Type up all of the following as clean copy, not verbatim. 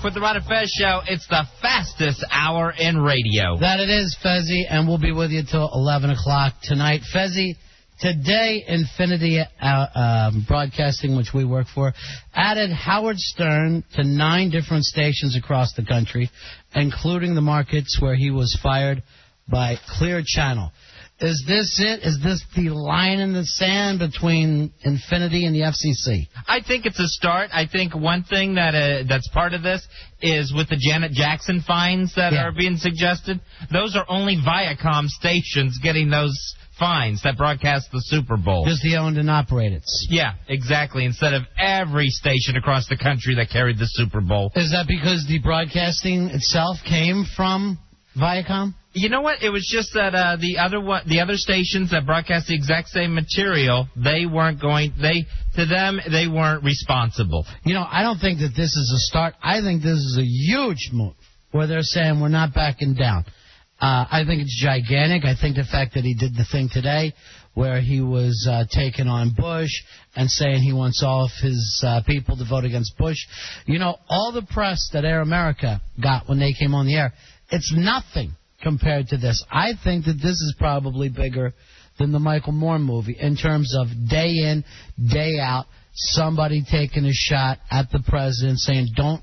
back with the Ron and Fez show. It's the fastest hour in radio. That it is, Fezzy, and we'll be with you till 11 o'clock tonight. Fezzy, today Infinity Broadcasting, which we work for, added Howard Stern to 9 different stations across the country, including the markets where he was fired by Clear Channel. Is this it? Is this the line in the sand between Infinity and the FCC? I think it's a start. I think one thing that's part of this is with the Janet Jackson fines that are being suggested. Those are only Viacom stations getting those fines that broadcast the Super Bowl. Just the owned and operated. Yeah, exactly. Instead of every station across the country that carried the Super Bowl. Is that because the broadcasting itself came from Viacom? You know what? It was just that the other stations that broadcast the exact same material, they weren't responsible. You know, I don't think that this is a start. I think this is a huge move where they're saying we're not backing down. I think it's gigantic. I think the fact that he did the thing today where he was taking on Bush and saying he wants all of his people to vote against Bush. You know, all the press that Air America got when they came on the air, it's nothing compared to this. I think that this is probably bigger than the Michael Moore movie in terms of day in, day out, somebody taking a shot at the president saying don't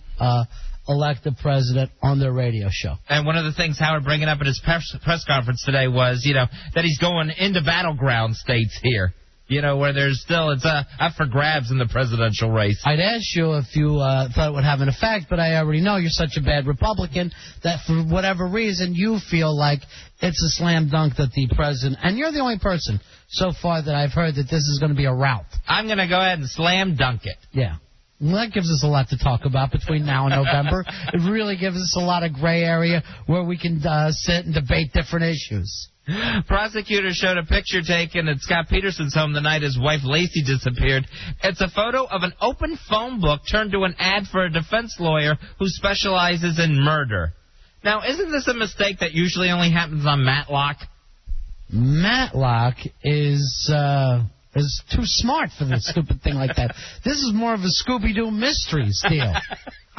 elect the president on their radio show. And one of the things Howard bringing up at his press conference today was, you know, that he's going into battleground states here. You know, where there's still, it's up for grabs in the presidential race. I'd ask you if you thought it would have an effect, but I already know you're such a bad Republican that for whatever reason you feel like it's a slam dunk that the president, and you're the only person so far that I've heard that this is going to be a rout. I'm going to go ahead and slam dunk it. Yeah. Well, that gives us a lot to talk about between now and November. It really gives us a lot of gray area where we can sit and debate different issues. Prosecutors showed a picture taken at Scott Peterson's home the night his wife Lacey disappeared. It's a photo of an open phone book turned to an ad for a defense lawyer who specializes in murder. Now, isn't this a mistake that usually only happens on Matlock? Matlock is too smart for this stupid thing like that. This is more of a Scooby-Doo Mysteries deal.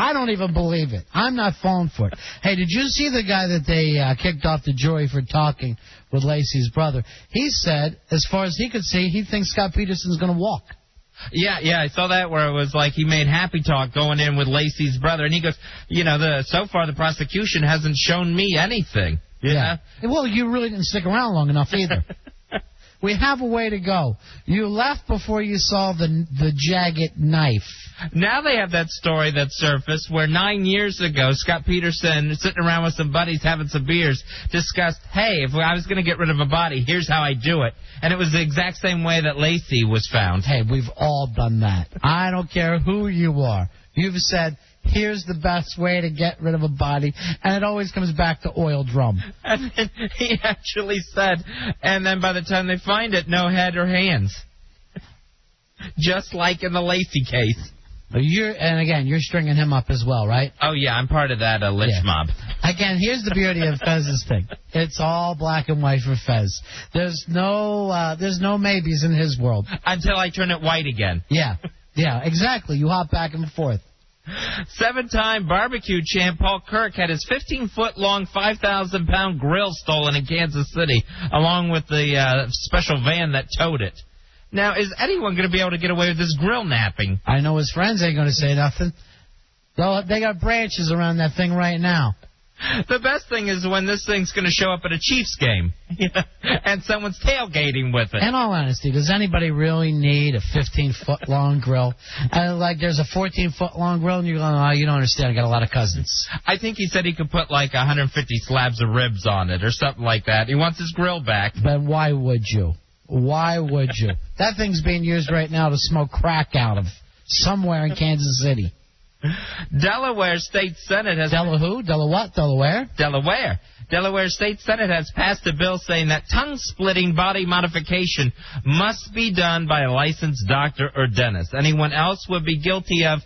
I don't even believe it. I'm not falling for it. Hey, did you see the guy that they kicked off the jury for talking with Lacey's brother? He said, as far as he could see, he thinks Scott Peterson's going to walk. Yeah, I saw that where it was like he made happy talk going in with Lacey's brother. And he goes, you know, so far the prosecution hasn't shown me anything. Yeah. Well, you really didn't stick around long enough either. We have a way to go. You left before you saw the jagged knife. Now they have that story that surfaced where 9 years ago, Scott Peterson, sitting around with some buddies having some beers, discussed, hey, if I was going to get rid of a body, here's how I do it. And it was the exact same way that Lacey was found. Hey, we've all done that. I don't care who you are. You've said, here's the best way to get rid of a body, and it always comes back to oil drum. And then he actually said, and then by the time they find it, no head or hands. Just like in the Lacey case. And again, you're stringing him up as well, right? Oh, yeah, I'm part of that lynch mob. Again, here's the beauty of Fez's thing. It's all black and white for Fez. There's no maybes in his world. Until I turn it white again. Yeah, exactly. You hop back and forth. 7-time barbecue champ Paul Kirk had his 15-foot-long, 5,000-pound grill stolen in Kansas City, along with the special van that towed it. Now, is anyone going to be able to get away with this grill napping? I know his friends ain't going to say nothing. They got branches around that thing right now. The best thing is when this thing's going to show up at a Chiefs game, and someone's tailgating with it. In all honesty, does anybody really need a 15-foot-long grill? Like there's a 14-foot-long grill, and you're going, oh, you don't understand, I got a lot of cousins. I think he said he could put like 150 slabs of ribs on it or something like that. He wants his grill back. But why would you? Why would you? That thing's being used right now to smoke crack out of somewhere in Kansas City. Delaware State Senate has... Delaware? Delaware State Senate has passed a bill saying that tongue-splitting body modification must be done by a licensed doctor or dentist. Anyone else would be guilty of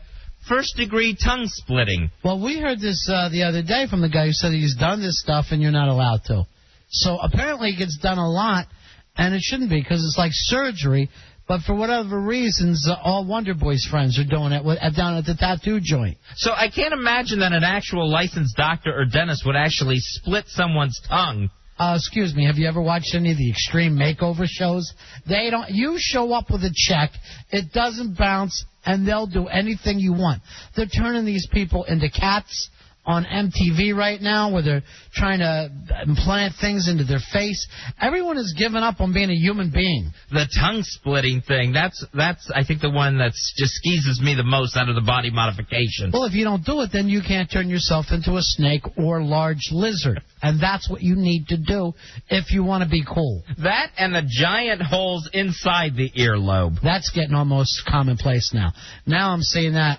first-degree tongue-splitting. Well, we heard this the other day from the guy who said he's done this stuff and you're not allowed to. So apparently it gets done a lot, and it shouldn't be because it's like surgery, But for whatever reasons, all Wonder Boy's friends are doing it down at the tattoo joint. So I can't imagine that an actual licensed doctor or dentist would actually split someone's tongue. Excuse me, have you ever watched any of the extreme makeover shows? They don't. You show up with a check, it doesn't bounce, and they'll do anything you want. They're turning these people into cats on MTV right now, where they're trying to implant things into their face. Everyone has given up on being a human being. The tongue-splitting thing, that's I think, the one that just skeezes me the most out of the body modification. Well, if you don't do it, then you can't turn yourself into a snake or large lizard. And that's what you need to do if you want to be cool. That and the giant holes inside the earlobe. That's getting almost commonplace now. Now I'm seeing that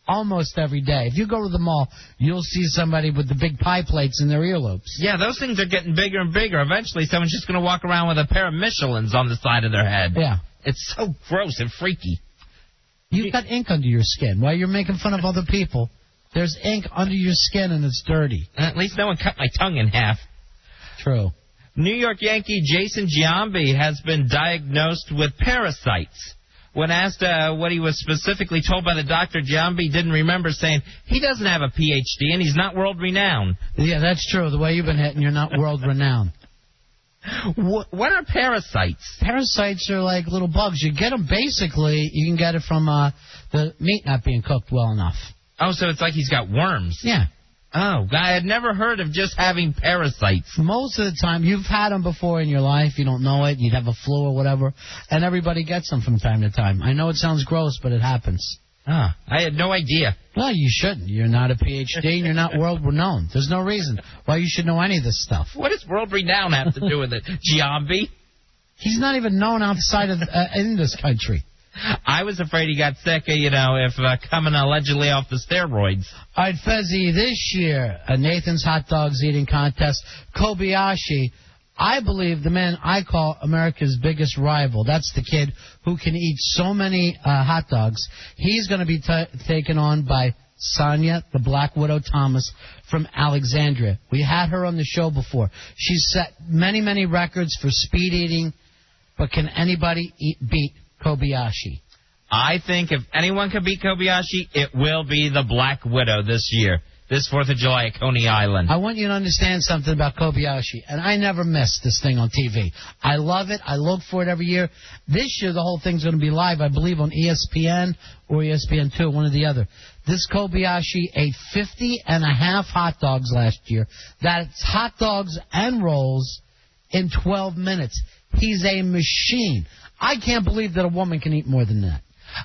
almost every day. If you go to the mall, you'll see somebody with the big pie plates in their earlobes. Yeah, those things are getting bigger and bigger. Eventually, someone's just going to walk around with a pair of Michelins on the side of their head. Yeah. It's so gross and freaky. You've got ink under your skin. While you're making fun of other people, there's ink under your skin and it's dirty. At least no one cut my tongue in half. True. New York Yankee Jason Giambi has been diagnosed with parasites. When asked what he was specifically told by the doctor, Giambi didn't remember, saying he doesn't have a PhD and he's not world-renowned. Yeah, that's true. The way you've been hitting, you're not world-renowned. What are parasites? Parasites are like little bugs. You get them basically, you can get it from the meat not being cooked well enough. Oh, so it's like he's got worms. Yeah. Oh, I had never heard of just having parasites. Most of the time, you've had them before in your life. You don't know it. You'd have a flu or whatever. And everybody gets them from time to time. I know it sounds gross, but it happens. I had no idea. Well, you shouldn't. You're not a PhD and you're not world-renowned. There's no reason why you should know any of this stuff. What does world-renowned have to do with it, Giambi? He's not even known outside of in this country. I was afraid he got sick, if coming allegedly off the steroids. All right, Fezzy, this year, Nathan's Hot Dogs Eating Contest, Kobayashi, I believe the man I call America's biggest rival. That's the kid who can eat so many hot dogs. He's going to be taken on by Sonia, the Black Widow Thomas from Alexandria. We had her on the show before. She's set many, many records for speed eating, but can anybody beat Kobayashi? I think if anyone can beat Kobayashi, it will be the Black Widow this year, this 4th of July at Coney Island. I want you to understand something about Kobayashi, and I never miss this thing on TV. I love it. I look for it every year. This year, the whole thing's going to be live, I believe, on ESPN or ESPN2, one or the other. This Kobayashi ate 50 and a half hot dogs last year. That's hot dogs and rolls in 12 minutes. He's a machine. I can't believe that a woman can eat more than that.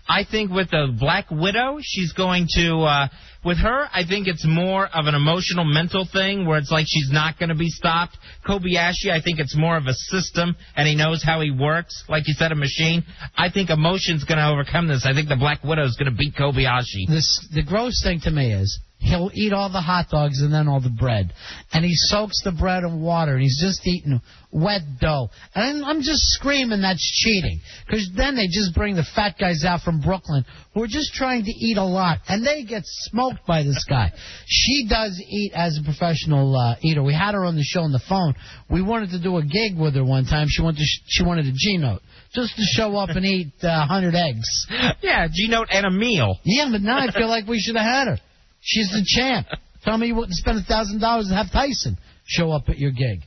I think with the Black Widow, she's going to, with her, I think it's more of an emotional, mental thing where it's like she's not going to be stopped. Kobayashi, I think it's more of a system, and he knows how he works. Like you said, a machine. I think emotion's going to overcome this. I think the Black Widow's going to beat Kobayashi. The gross thing to me is he'll eat all the hot dogs and then all the bread. And he soaks the bread in water, and he's just eating wet dough. And I'm just screaming that's cheating. Because then they just bring the fat guys out from Brooklyn who are just trying to eat a lot. And they get smoked by this guy. She does eat as a professional eater. We had her on the show on the phone. We wanted to do a gig with her one time. She wanted a G-note. Just to show up and eat 100 eggs. Yeah, G-note and a meal. Yeah, but now I feel like we should have had her. She's the champ. Tell me you wouldn't spend $1,000 to have Tyson show up at your gig.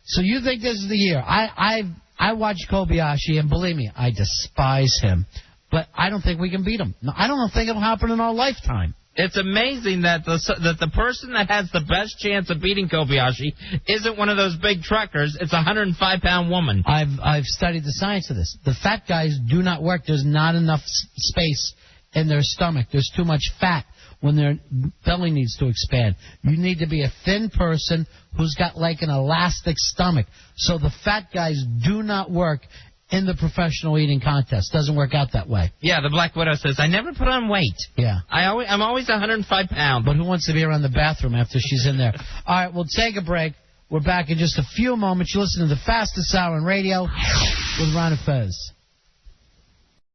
So you think this is the year? I watch Kobayashi, and believe me, I despise him. But I don't think we can beat him. I don't think it'll happen in our lifetime. It's amazing that the person that has the best chance of beating Kobayashi isn't one of those big truckers. It's a 105-pound woman. I've studied the science of this. The fat guys do not work. There's not enough space in their stomach. There's too much fat when their belly needs to expand. You need to be a thin person who's got like an elastic stomach. So the fat guys do not work in the professional eating contest. Doesn't work out that way. Yeah, the Black Widow says, I never put on weight. Yeah. I'm always 105 pounds. But who wants to be around the bathroom after she's in there? All right, we'll take a break. We're back in just a few moments. You listen to the fastest hour on radio with Ron and Fez.